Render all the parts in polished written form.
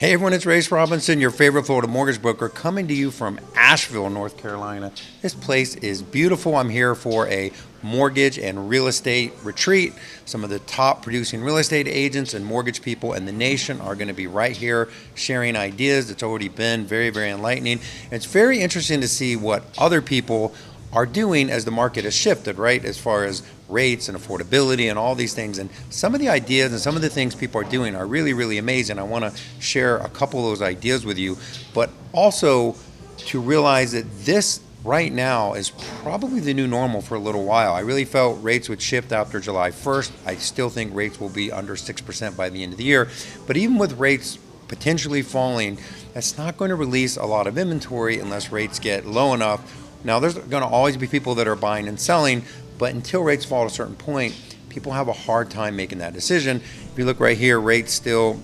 Hey everyone, it's Rayce Robinson, your favorite Florida mortgage broker, coming to you from Asheville, North Carolina. This place is beautiful. I'm here for a mortgage and real estate retreat. Some of the top producing real estate agents and mortgage people in the nation are going to be right here sharing ideas. It's already been very, very enlightening. And it's very interesting to see what other people are doing as the market has shifted, right? As far as rates and affordability and all these things. And some of the ideas and some of the things people are doing are really, really amazing. I want to share a couple of those ideas with you, but also to realize that this right now is probably the new normal for a little while. I really felt rates would shift after July 1st. I still think rates will be under 6% by the end of the year. But even with rates potentially falling, that's not going to release a lot of inventory unless rates get low enough. Now, there's going to always be people that are buying and selling, but until rates fall at a certain point, people have a hard time making that decision. If you look right here, rates still,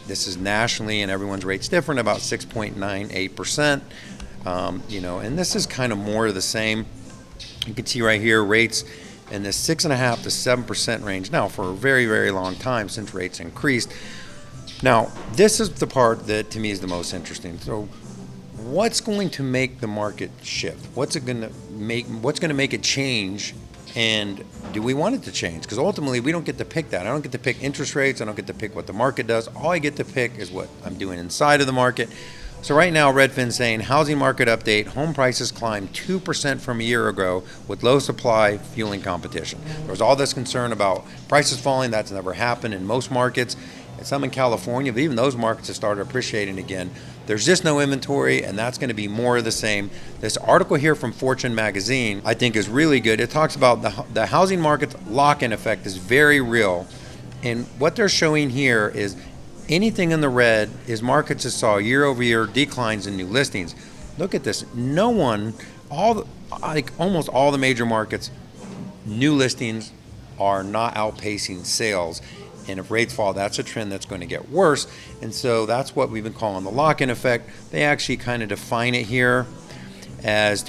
this is nationally and everyone's rate's different, about 6.98%, and this is kind of more of the same. You can see right here, rates in the 6.5% to 7% range now for a very, very long time since rates increased. Now, this is the part that to me is the most interesting. So, what's going to make the market shift? What's going to make it change? And do we want it to change? Because ultimately, we don't get to pick that. I don't get to pick interest rates. I don't get to pick what the market does. All I get to pick is what I'm doing inside of the market. So right now, Redfin's saying housing market update, home prices climbed 2% from a year ago with low supply fueling competition. There was all this concern about prices falling. That's never happened in most markets. And some in California, but even those markets have started appreciating again. There's just no inventory, and that's going to be more of the same. This article here from Fortune magazine, I think, is really good. It talks about the housing market's lock-in effect is very real. And what they're showing here is anything in the red is markets that saw year-over-year declines in new listings. Look at this. Almost all the major markets, new listings are not outpacing sales. And if rates fall, that's a trend that's going to get worse. And so that's what we've been calling the lock-in effect. They actually kind of define it here as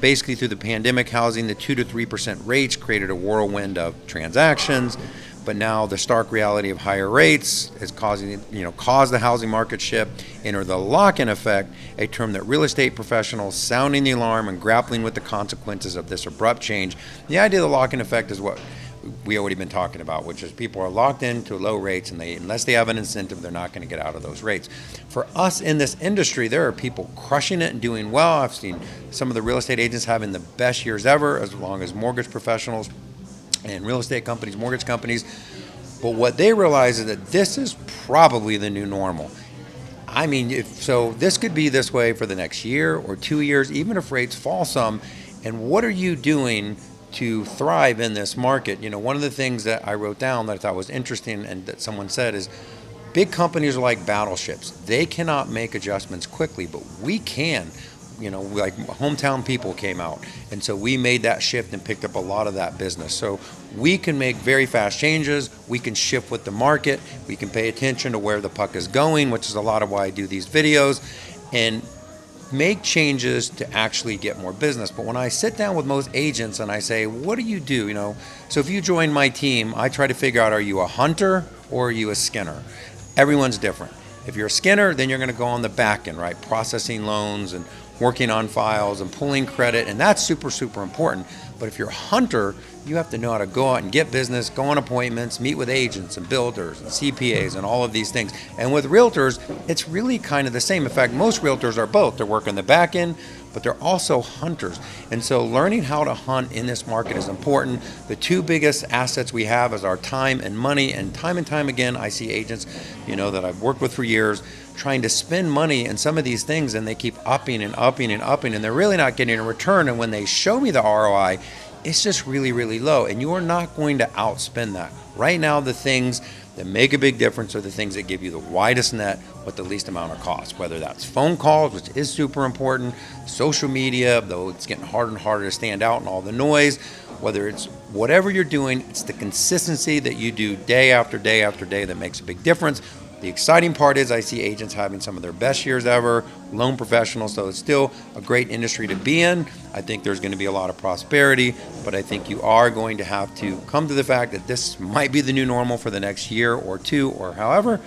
basically through the pandemic housing, the 2 to 3% rates created a whirlwind of transactions. But now the stark reality of higher rates is caused the housing market shift. Enter the lock-in effect, a term that real estate professionals sounding the alarm and grappling with the consequences of this abrupt change. The idea of the lock-in effect is what we already been talking about, which is people are locked into low rates, and unless they have an incentive, they're not going to get out of those rates. For us in this industry, there are people crushing it and doing well. I've seen some of the real estate agents having the best years ever, as long as mortgage professionals and real estate companies, mortgage companies. But what they realize is that this is probably the new normal. I mean, this could be this way for the next year or 2 years, even if rates fall some. And what are you doing to thrive in this market? One of the things that I wrote down that I thought was interesting and that someone said is big companies are like battleships. They cannot make adjustments quickly, but we can. Like Hometown People came out, and so we made that shift and picked up a lot of that business. So we can make very fast changes. We can shift with the market. We can pay attention to where the puck is going, which is a lot of why I do these videos, and make changes to actually get more business. But when I sit down with most agents and I say, what do you do? So if you join my team, I try to figure out, are you a hunter or are you a skinner? Everyone's different. If you're a skinner, then you're going to go on the back end, right? Processing loans and working on files and pulling credit, and that's super, super important. But if you're a hunter, you have to know how to go out and get business, go on appointments, meet with agents and builders and CPAs and all of these things. And with realtors, it's really kind of the same. In fact, most realtors are both. They're working the back end, but they're also hunters. And so learning how to hunt in this market is important. The two biggest assets we have is our time and money. And time again, I see agents, that I've worked with for years, trying to spend money in some of these things, and they keep upping and upping and upping, and they're really not getting a return. And when they show me the ROI, it's just really, really low, and you are not going to outspend that. Right now, the things that make a big difference are the things that give you the widest net with the least amount of cost, whether that's phone calls, which is super important, social media, though it's getting harder and harder to stand out in all the noise, whether it's whatever you're doing, it's the consistency that you do day after day after day that makes a big difference. The exciting part is I see agents having some of their best years ever, loan professionals, so it's still a great industry to be in. I think there's going to be a lot of prosperity, but I think you are going to have to come to the fact that this might be the new normal for the next year or two or however,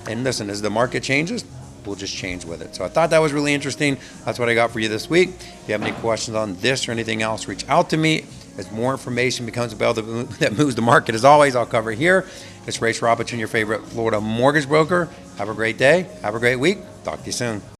And listen, as the market changes, we'll just change with it. So I thought that was really interesting. That's what I got for you this week. If you have any questions on this or anything else, reach out to me. As more information becomes available that moves the market, as always, I'll cover it here. It's Rayce Robinson, your favorite Florida mortgage broker. Have a great day. Have a great week. Talk to you soon.